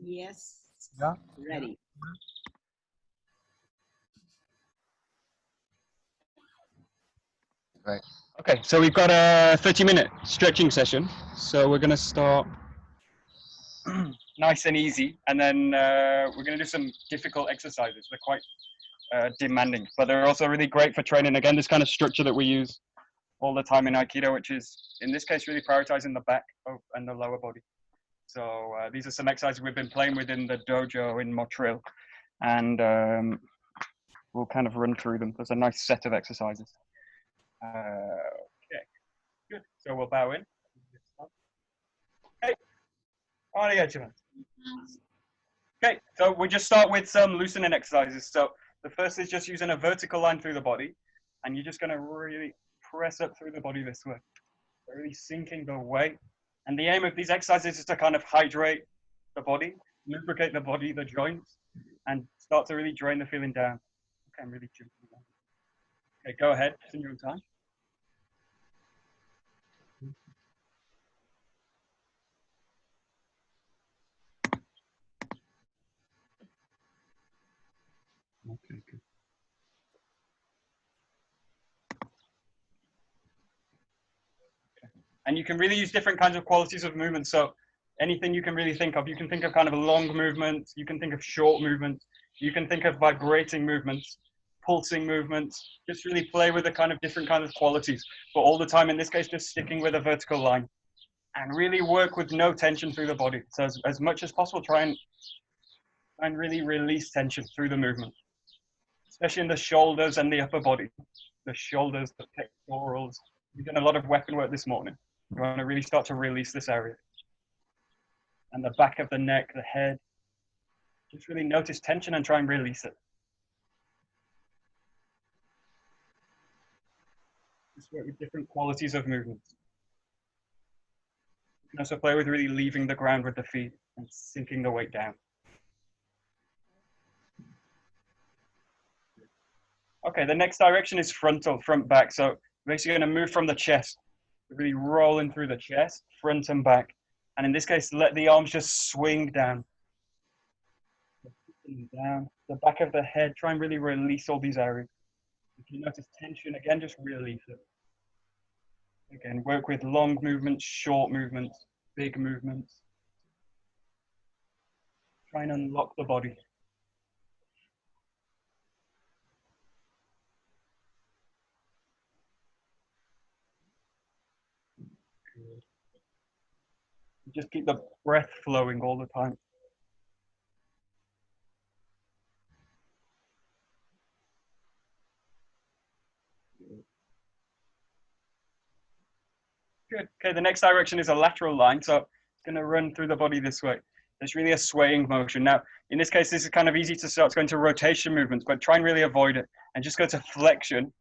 Yes. Yeah. Ready. Right. Okay, so we've got a 30-minute stretching session. So we're going to start nice and easy, and then we're going to do some difficult exercises. They're quite demanding, but they're also really great for training. Again, this kind of structure that we use all the time in Aikido, which is, in this case, really prioritizing the back and the lower body. So these are some exercises we've been playing with in the dojo in Motril, and we'll kind of run through them. There's a nice set of exercises. Okay, good. So we'll bow in. Hey, okay, so we just start with some loosening exercises. So the first is just using a vertical line through the body, and you're just going to really press up through the body this way. So really sinking the weight. And the aim of these exercises is to kind of hydrate the body, lubricate the body, the joints, and start to really drain the feeling down. Okay, I'm really jumping down. Okay, go ahead, it's in your own time. Okay, good. And you can really use different kinds of qualities of movement. So anything you can really think of, you can think of kind of long movements, you can think of short movements, you can think of vibrating movements, pulsing movements, just really play with the kind of different kinds of qualities. But all the time, in this case, just sticking with a vertical line and really work with no tension through the body. So as much as possible, try and really release tension through the movement, especially in the shoulders and the upper body. The shoulders, the pectorals. We've done a lot of weapon work this morning. You want to really start to release this area. And the back of the neck, the head. Just really notice tension and try and release it. Just work with different qualities of movement. You can also play with really leaving the ground with the feet and sinking the weight down. Okay, the next direction is frontal, front back. So basically going to move from the chest, really rolling through the chest, front and back. And in this case, let the arms just swing down. Down. The back of the head, try and really release all these areas. If you notice tension, again, just release it. Again, work with long movements, short movements, big movements. Try and unlock the body. Good. Just keep the breath flowing all the time. Good. Okay, the next direction is a lateral line. So it's going to run through the body this way. There's really a swaying motion. Now, in this case, this is kind of easy to start going to rotation movements, but try and really avoid it and just go to flexion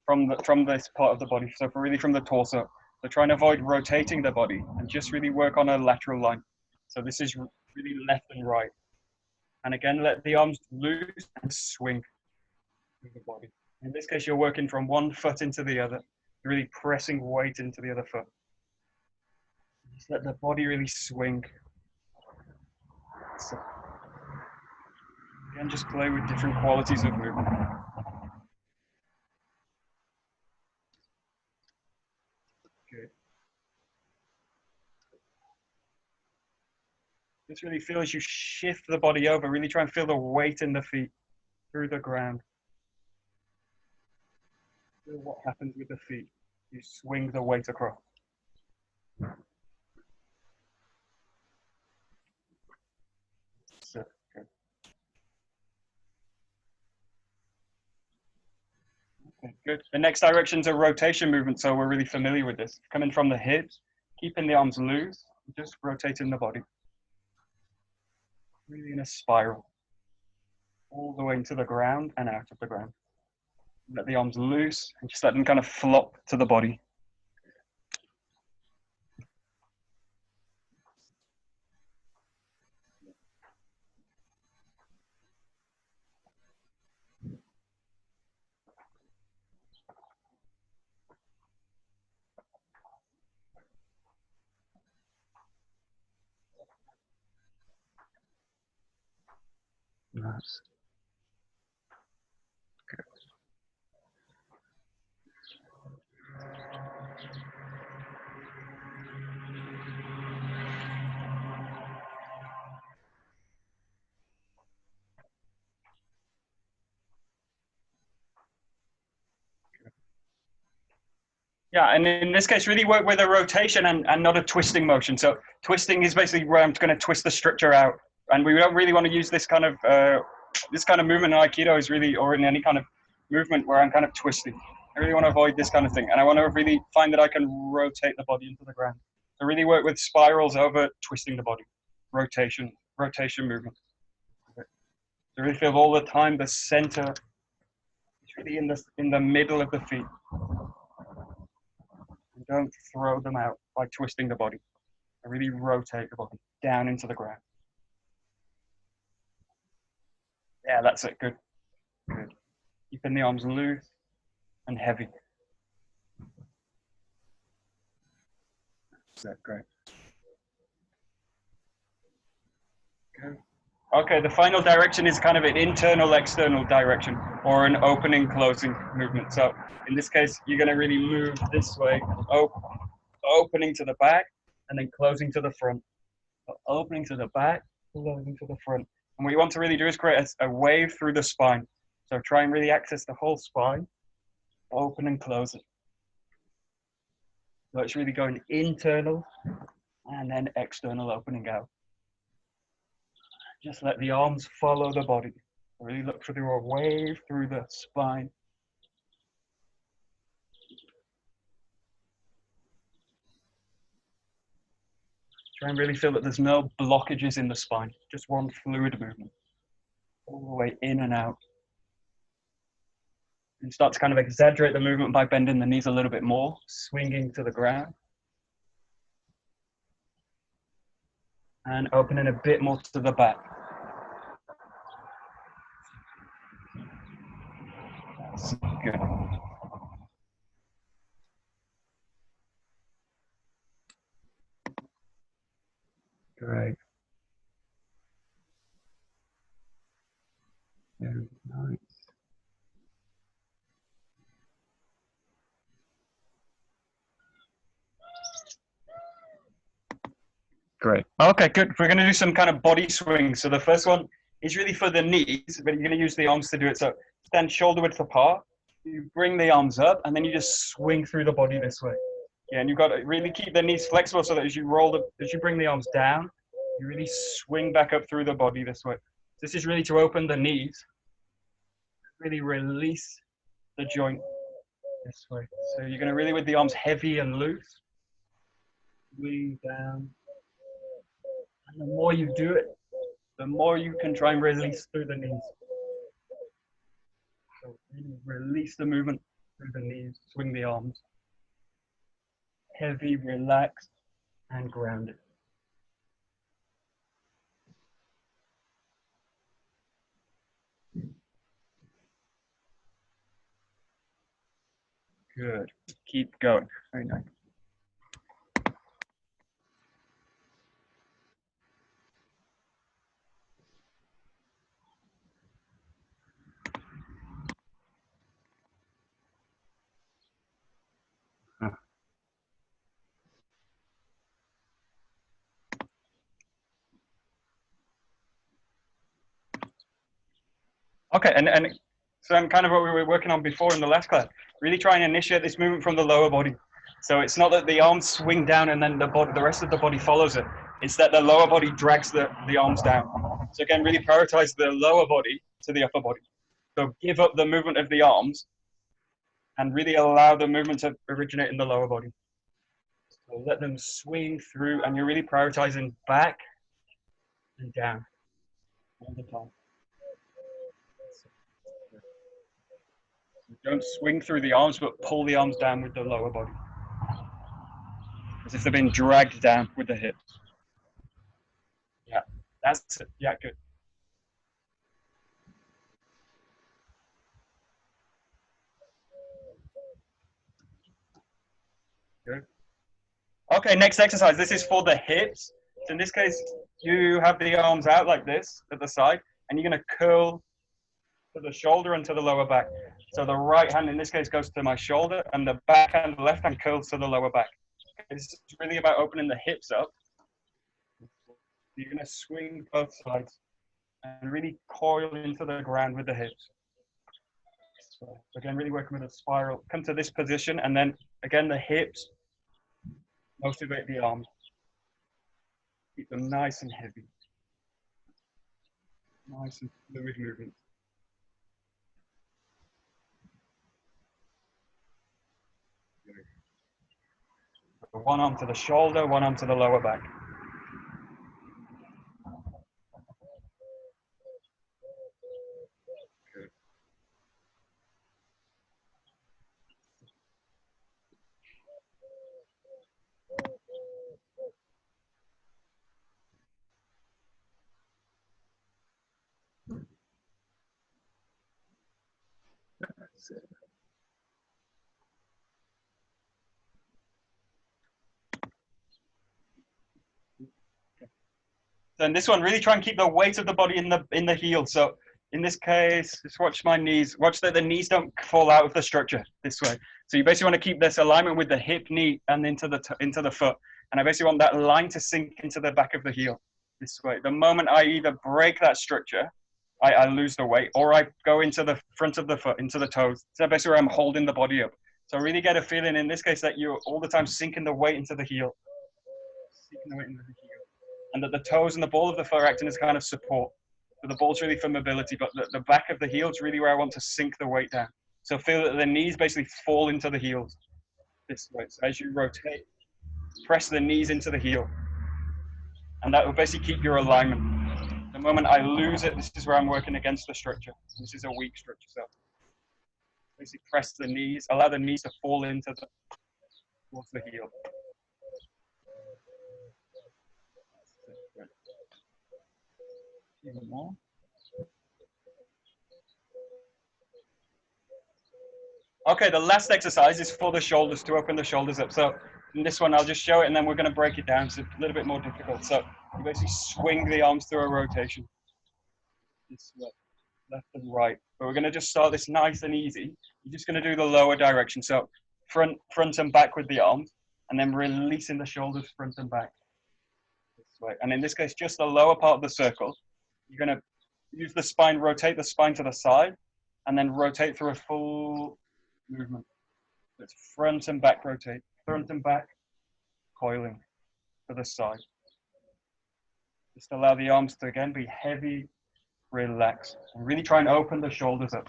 from this part of the body. So really from the torso. So try and avoid rotating the body and just really work on a lateral line. So this is really left and right. And again, let the arms loose and swing through the body. In this case, you're working from one foot into the other, really pressing weight into the other foot. Just let the body really swing. So, again, just play with different qualities of movement. Good. Just really feel as you shift the body over, really try and feel the weight in the feet through the ground. Feel what happens with the feet. You swing the weight across. So, good. Okay, good. The next direction is a rotation movement, so we're really familiar with this. Coming from the hips, keeping the arms loose, just rotating the body. Really in a spiral. All the way into the ground and out of the ground. Let the arms loose and just let them kind of flop to the body. Nice. Good. Yeah, and in this case, really work with a rotation and not a twisting motion. So twisting is basically where I'm going to twist the structure out, and we don't really want to use this kind of movement in Aikido is really, or in any kind of movement where I'm kind of twisting. I really want to avoid this kind of thing, and I want to really find that I can rotate the body into the ground. So really work with spirals over twisting the body, rotation movement. So really feel all the time the center is really in the middle of the feet. Don't throw them out by twisting the body. I really rotate the body down into the ground. Yeah, that's it. Good. Good. Keeping the arms loose and heavy. That's it. Great. Good. Okay, the final direction is kind of an internal external direction or an opening closing movement. So in this case, you're going to really move this way, opening to the back and then closing to the front. So opening to the back, closing to the front. And what you want to really do is create a wave through the spine. So try and really access the whole spine, open and close it. So it's really going internal and then external opening out. Just let the arms follow the body. Really look for a wave through the spine. Try and really feel that there's no blockages in the spine, just one fluid movement, all the way in and out. And start to kind of exaggerate the movement by bending the knees a little bit more, swinging to the ground. And opening a bit more to the back. That's good. Great. Very nice. Great. Okay, good. We're going to do some kind of body swings. So the first one is really for the knees, but you're going to use the arms to do it. So stand shoulder width apart. You bring the arms up, and then you just swing through the body this way. Yeah, and you've got to really keep the knees flexible so that as you bring the arms down, you really swing back up through the body this way. This is really to open the knees. Really release the joint this way. So you're going to really with the arms heavy and loose. Swing down. And the more you do it, the more you can try and release through the knees. So really release the movement through the knees, swing the arms. Heavy, relaxed, and grounded. Good. Keep going. Very nice. Okay, and so kind of what we were working on before in the last class, really try and initiate this movement from the lower body. So it's not that the arms swing down and then the rest of the body follows it. It's that the lower body drags the arms down. So again, really prioritize the lower body to the upper body. So give up the movement of the arms and really allow the movement to originate in the lower body. So let them swing through, and you're really prioritizing back and down all the time. Don't swing through the arms, but pull the arms down with the lower body. As if they're being dragged down with the hips. Yeah, that's it. Yeah, good. Good. Okay, next exercise. This is for the hips. So in this case, you have the arms out like this at the side. and you're going to curl to the shoulder and to the lower back. So the right hand in this case goes to my shoulder, and the back hand, the left hand curls to the lower back. This is really about opening the hips up. You're going to swing both sides and really coil into the ground with the hips. So again, really working with a spiral. Come to this position, and then again the hips motivate the arms. Keep them nice and heavy. Nice and fluid movement. One arm to the shoulder, one arm to the lower back. Good. That's it. Then this one, really try and keep the weight of the body in the heel. So in this case, just watch my knees. Watch that the knees don't fall out of the structure this way. So you basically want to keep this alignment with the hip, knee, and into the foot. And I basically want that line to sink into the back of the heel this way. The moment I either break that structure, I lose the weight, or I go into the front of the foot, into the toes. So basically where I'm holding the body up. So really get a feeling in this case that you're all the time sinking the weight into the heel. Sinking the weight into the heel. And that the toes and the ball of the foot are acting as kind of support. So the ball's really for mobility, but the back of the heel is really where I want to sink the weight down. So feel that the knees basically fall into the heels this way. So as you rotate, press the knees into the heel. And that will basically keep your alignment. The moment I lose it, this is where I'm working against the structure. This is a weak structure. So basically press the knees, allow the knees to fall into towards the heel. Even more. Okay, the last exercise is for the shoulders, to open the shoulders up. So in this one, I'll just show it, and then we're going to break it down. It's a little bit more difficult. So you basically swing the arms through a rotation. This way, left and right. But we're going to just start this nice and easy. You're just going to do the lower direction. So front and back with the arms, and then releasing the shoulders front and back. This way. And in this case, just the lower part of the circle. You're going to use the spine, rotate the spine to the side, and then rotate through a full movement. So it's front and back rotate, front and back, coiling to the side. Just allow the arms to again be heavy, relax, and really try and open the shoulders up.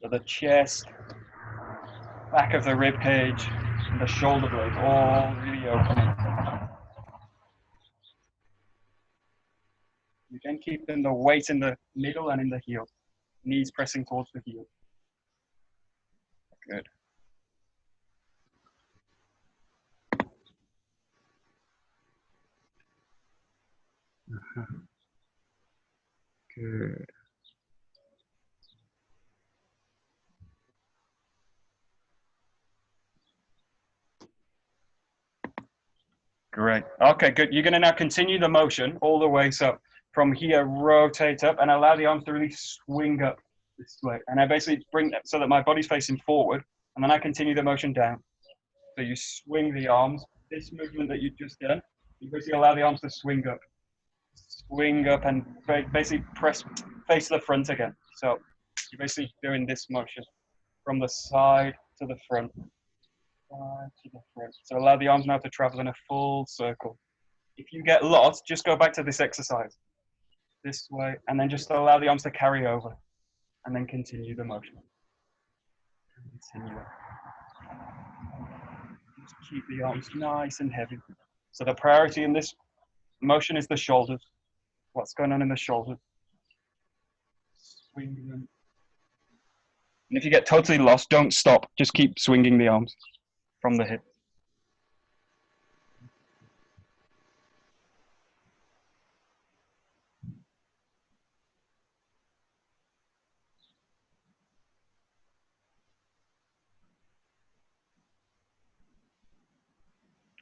So the chest, back of the rib cage, and the shoulder blades all really opening. Again, keeping the weight in the middle and in the heel. Knees pressing towards the heel. Good. Good. Great. Okay, good. You're going to now continue the motion all the way. So from here, rotate up and allow the arms to really swing up this way. And I basically bring that so that my body's facing forward, and then I continue the motion down. So you swing the arms. This movement that you've just done, you basically allow the arms to swing up. Swing up and basically face the front again. So you're basically doing this motion from the side to the front. To the front. So allow the arms now to travel in a full circle. If you get lost, just go back to this exercise. This way, and then just allow the arms to carry over. And then continue the motion. Continue. Just keep the arms nice and heavy. So the priority in this motion is the shoulders. What's going on in the shoulders? Swing them. And if you get totally lost, don't stop. Just keep swinging the arms from the hip.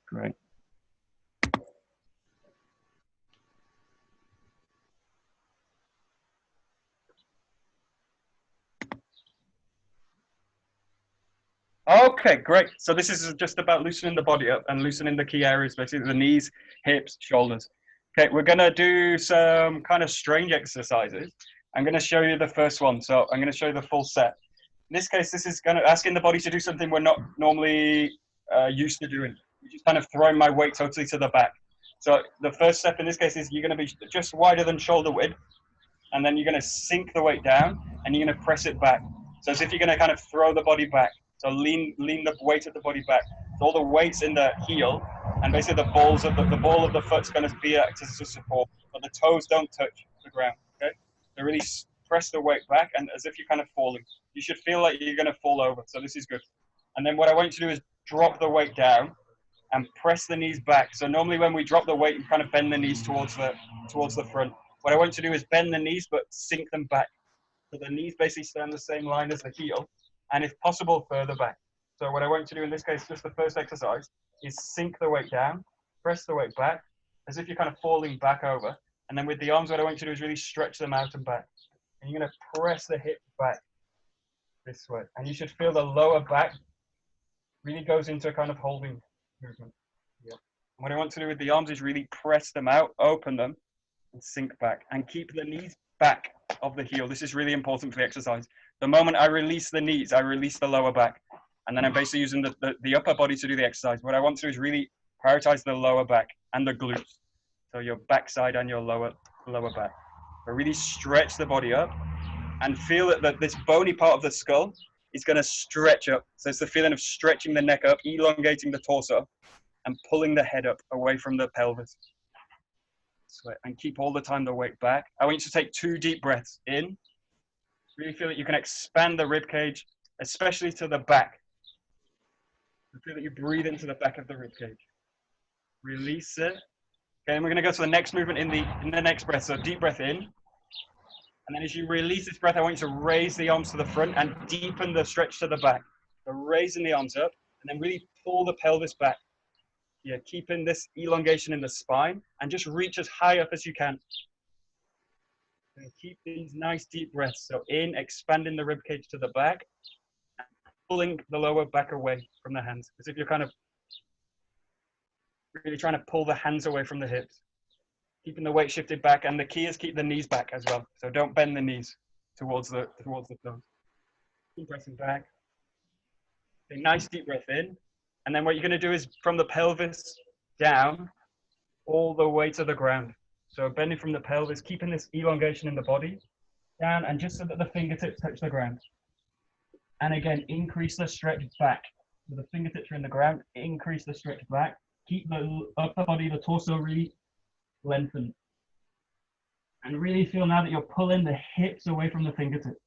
Great. Okay, great. So this is just about loosening the body up and loosening the key areas, basically the knees, hips, shoulders. Okay, we're going to do some kind of strange exercises. I'm going to show you the first one. So I'm going to show you the full set. In this case, this is kind of asking the body to do something we're not normally used to doing. We're just kind of throwing my weight totally to the back. So the first step in this case is you're going to be just wider than shoulder width, and then you're going to sink the weight down, and you're going to press it back. So as if you're going to kind of throw the body back. So lean the weight of the body back. So all the weight's in the heel, and basically the ball of the foot's going to be acts as a support, but the toes don't touch the ground. Okay, so really press the weight back, and as if you're kind of falling. You should feel like you're going to fall over. So this is good. And then what I want you to do is drop the weight down and press the knees back. So normally when we drop the weight, you kind of bend the knees towards the front. What I want you to do is bend the knees, but sink them back. So the knees basically stay on the same line as the heel, and if possible, further back. So what I want you to do in this case, just the first exercise, is sink the weight down, press the weight back, as if you're kind of falling back over. And then with the arms, what I want you to do is really stretch them out and back. And you're going to press the hip back this way. And you should feel the lower back really goes into a kind of holding movement. Yeah. And what I want to do with the arms is really press them out, open them, and sink back. And keep the knees back of the heel. This is really important for the exercise. The moment I release the knees, I release the lower back. And then I'm basically using the upper body to do the exercise. What I want to do is really prioritize the lower back and the glutes. So your backside and your lower back. So really stretch the body up and feel that this bony part of the skull is going to stretch up. So it's the feeling of stretching the neck up, elongating the torso, and pulling the head up away from the pelvis. And keep all the time the weight back. I want you to take 2 deep breaths in. Really feel that you can expand the rib cage, especially to the back. Feel that you breathe into the back of the rib cage. Release it. Okay, and we're going to go to the next movement in the next breath. So deep breath in. And then as you release this breath, I want you to raise the arms to the front and deepen the stretch to the back. So raising the arms up and then really pull the pelvis back. Yeah, keeping this elongation in the spine and just reach as high up as you can. And keep these nice deep breaths. So in, expanding the rib cage to the back, and pulling the lower back away from the hands. As if you're kind of really trying to pull the hands away from the hips. Keeping the weight shifted back, and the key is keep the knees back as well. So don't bend the knees towards the toes. Keep pressing back. A nice deep breath in. And then what you're going to do is from the pelvis down, all the way to the ground. So bending from the pelvis, keeping this elongation in the body, down, and just so that the fingertips touch the ground. And again, increase the stretch back. So the fingertips are in the ground, increase the stretch back. Keep the upper body, the torso really lengthened. And really feel now that you're pulling the hips away from the fingertips.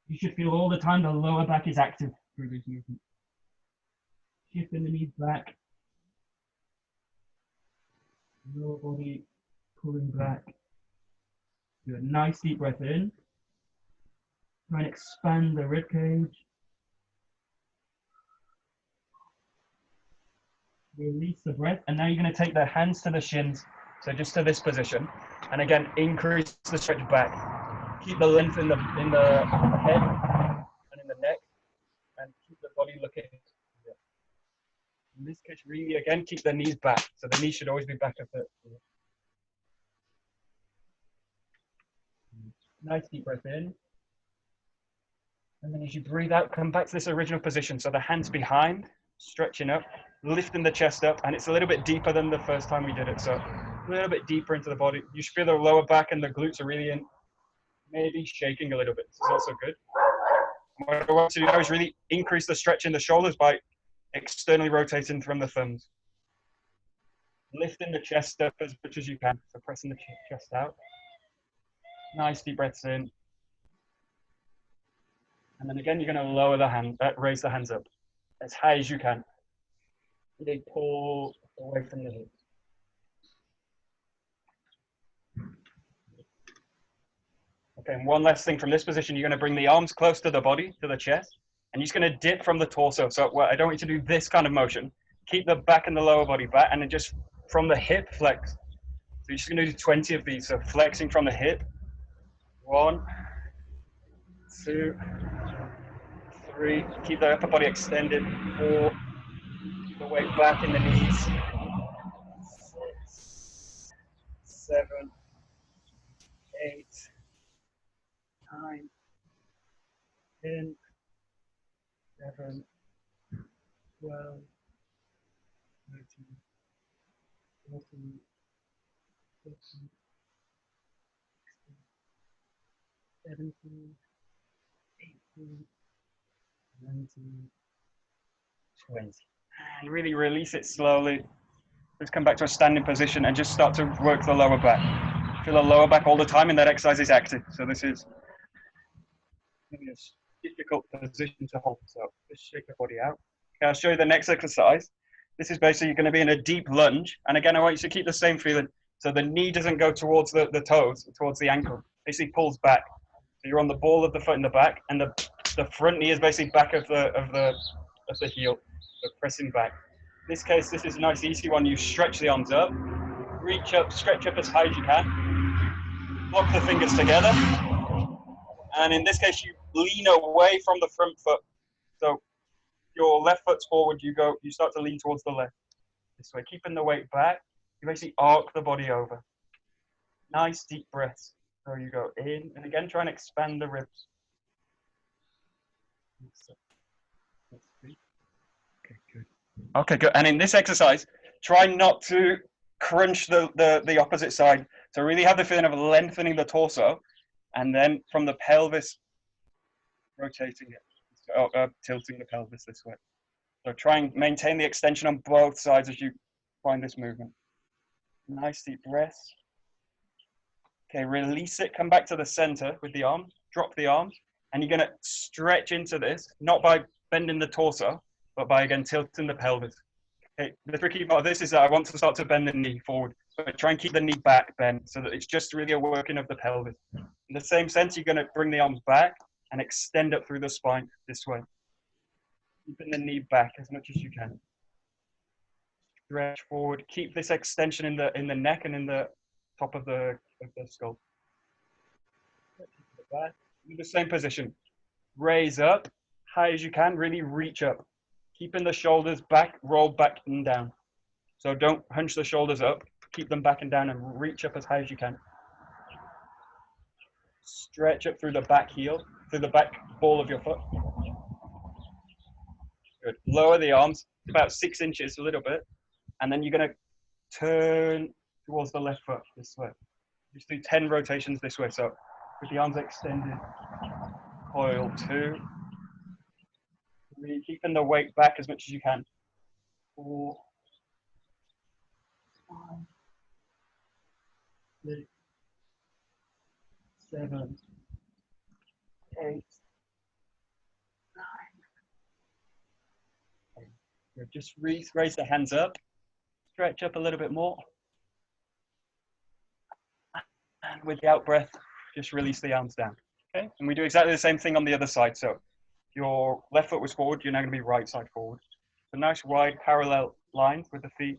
You should feel all the time the lower back is active through this movement. Shifting the knees back. Lower body pulling back. Do a nice deep breath in. Try and expand the rib cage. Release the breath, and now you're going to take the hands to the shins, so just to this position, and again increase the stretch back. Keep the length in the head and in the neck, and keep the body looking. In this case, really again keep the knees back, so the knees should always be back a bit. Nice deep breath in, and then as you breathe out, come back to this original position. So the hands behind, stretching up, lifting the chest up, and it's a little bit deeper than the first time we did it. So a little bit deeper into the body. You should feel the lower back and the glutes are really in, maybe shaking a little bit. This is also good. What I want to do now is really increase the stretch in the shoulders by externally rotating from the thumbs. Lifting the chest up as much as you can. So pressing the chest out. Nice deep breaths in. And then again, you're going to lower the hand, raise the hands up as high as you can. They pull away from the hips. Okay, and one last thing from this position, you're going to bring the arms close to the body, to the chest, and you're just going to dip from the torso. So I don't want you to do this kind of motion. Keep the back and the lower body back, and then just from the hip, flex. So you're just going to do 20 of these. So flexing from the hip. 1, 2, 3, keep the upper body extended. 4, keep the weight back in the knees. 6, 7, 8, 9, 10, 11, 12, 13, 14, 15, 16, 17, 18, 19, 20. And really release it slowly. Let's come back to a standing position and just start to work the lower back. Feel the lower back all the time, and that exercise is active. So this is maybe a difficult position to hold. So just shake the body out. Okay, I'll show you the next exercise. This is basically going to be in a deep lunge. And again, I want you to keep the same feeling. So the knee doesn't go towards the toes, towards the ankle. Basically pulls back. So you're on the ball of the foot in the back, and the front knee is basically back of the heel. So pressing back. In this case, this is a nice easy one. You stretch the arms up, reach up, stretch up as high as you can. Lock the fingers together. And in this case, you lean away from the front foot. So your left foot's forward, you start to lean towards the left. This way, keeping the weight back. You basically arc the body over. Nice deep breaths. So you go in, and again, try and expand the ribs. Okay, good. Okay, good. And in this exercise, try not to crunch the opposite side. So really have the feeling of lengthening the torso, and then from the pelvis, rotating it, tilting the pelvis this way. So try and maintain the extension on both sides as you find this movement. Nice deep breaths. Okay, release it, come back to the center with the arms, drop the arms, and you're gonna stretch into this, not by bending the torso, but by, again, tilting the pelvis. Okay, the tricky part of this is that I want to start to bend the knee forward, but try and keep the knee back bent so that it's just really a working of the pelvis. In the same sense, you're gonna bring the arms back and extend up through the spine this way. Keeping the knee back as much as you can. Stretch forward, keep this extension in the neck and in the top of the skull. In the same position, raise up high as you can, really reach up. Keeping the shoulders back, roll back and down. So don't hunch the shoulders up, keep them back and down and reach up as high as you can. Stretch up through the back heel, through the back ball of your foot. Good. Lower the arms, about 6 inches, a little bit. And then you're gonna turn towards the left foot this way. Just do 10 rotations this way. So with the arms extended, coil 2. 3, keeping the weight back as much as you can. 4, 5, 6, 7, 8, 9. Okay. Just raise the hands up, stretch up a little bit more. And with the out breath, just release the arms down. Okay, and we do exactly the same thing on the other side. So your left foot was forward, you're now going to be right side forward. So nice wide parallel lines with the feet,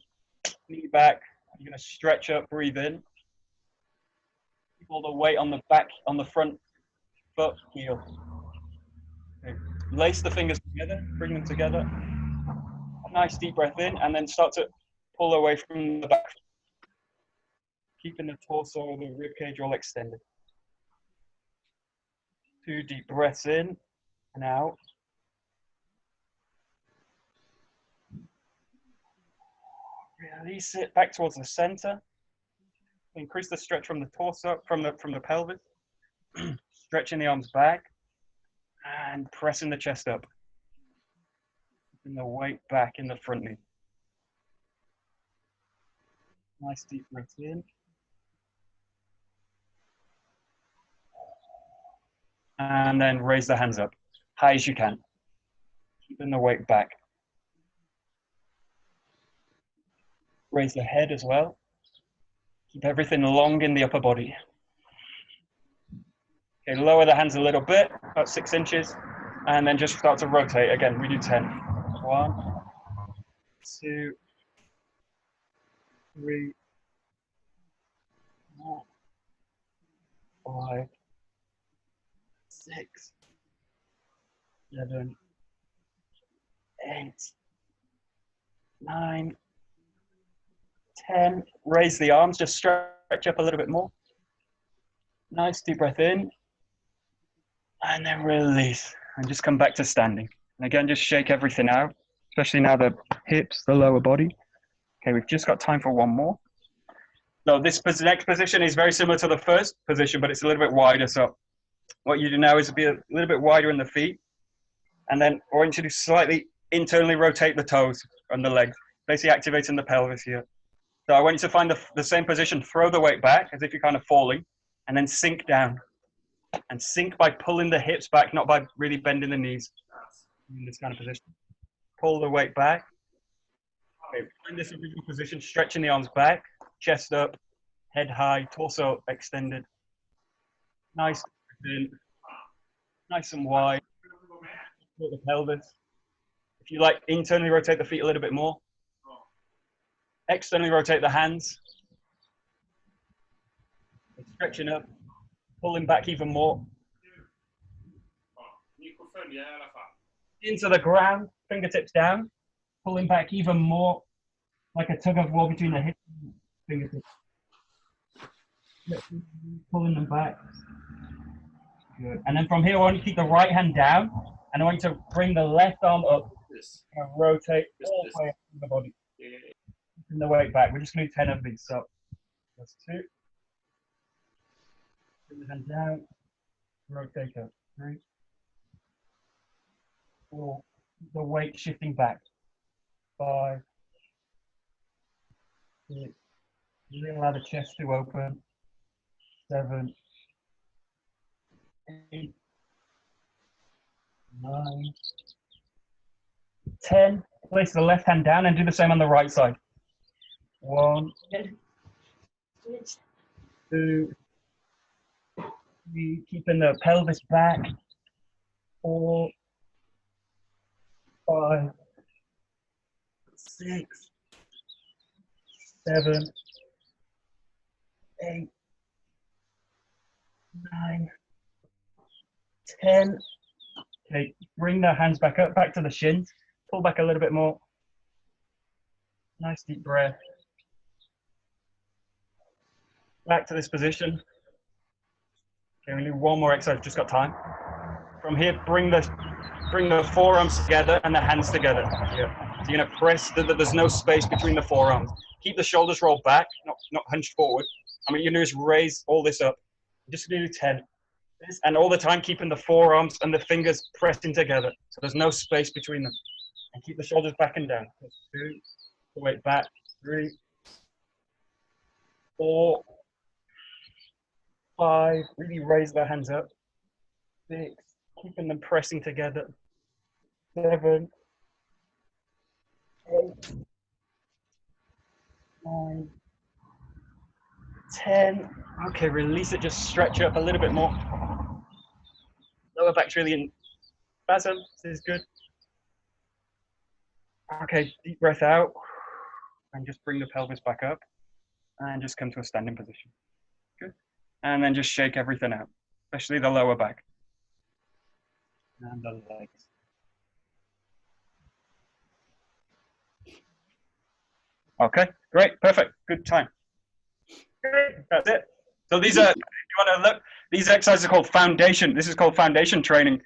knee back. You're going to stretch up, breathe in. Keep all the weight on the back, on the front foot heel. Okay. Lace the fingers together, bring them together. A nice deep breath in, and then start to pull away from the back. Keeping the torso, the rib cage all extended. 2 deep breaths in and out. Release it back towards the center. Increase the stretch from the torso, from the pelvis. Stretching the arms back and pressing the chest up. Keeping the weight back in the front knee. Nice deep breath in. And then raise the hands up, high as you can. Keeping the weight back. Raise the head as well. Keep everything long in the upper body. Okay, lower the hands a little bit, about 6 inches, and then just start to rotate. Again, we do 10. 1, 2, 3, 4, 5, 6, 7, 8, 9, 10. Raise the arms, just stretch up a little bit more. Nice deep breath in. And then release. And just come back to standing. And again, just shake everything out, especially now the hips, the lower body. Okay, we've just got time for one more. So this next position is very similar to the first position, but it's a little bit wider. So what you do now is be a little bit wider in the feet. And then I want you to slightly internally rotate the toes and the legs, basically activating the pelvis here. So I want you to find the same position, throw the weight back as if you're kind of falling, and then sink down. And sink by pulling the hips back, not by really bending the knees in this kind of position. Pull the weight back. Okay, in this original position, stretching the arms back, chest up, head high, torso extended. Nice and wide. Support the pelvis. If you like, internally rotate the feet a little bit more. Externally rotate the hands. Stretching up, pulling back even more. Into the ground, fingertips down, pulling back even more, like a tug of war between the hips and fingertips. Pulling them back. Good. And then from here, I want you to keep the right hand down, and I want you to bring the left arm up and rotate all the way up the body. Keeping the weight back. We're just going to do 10 of these. So that's 2. Bring the hand down, rotate up. 3, 4. The weight shifting back. 5, 6. Really allow the chest to open. 7, 8, 9, 10. Place the left hand down and do the same on the right side. 1, 2, 3. Keeping the pelvis back. 4, 5, 6, 7, 8, 9, 10. Okay, bring the hands back up, back to the shins. Pull back a little bit more. Nice deep breath. Back to this position. Okay, we do one more exercise, just got time. From here, bring the forearms together and the hands together. Yeah. So you're gonna press, there's no space between the forearms. Keep the shoulders rolled back, not hunched forward. And what you're gonna do is raise all this up. I'm just gonna do 10. And all the time keeping the forearms and the fingers pressing together. So there's no space between them. And keep the shoulders back and down. 2, the weight back. 3, 4, 5. Really raise the hands up. 6. Keeping them pressing together. 7, 8, 9, 10. Okay, release it. Just stretch up a little bit more. Lower back's really in spasm. This is good. Okay, deep breath out. And just bring the pelvis back up. And just come to a standing position. Good. And then just shake everything out, especially the lower back. And the legs. Okay, great, perfect, good time. Great, that's it. So these are, if you want to look, these exercises are called foundation. This is called foundation training.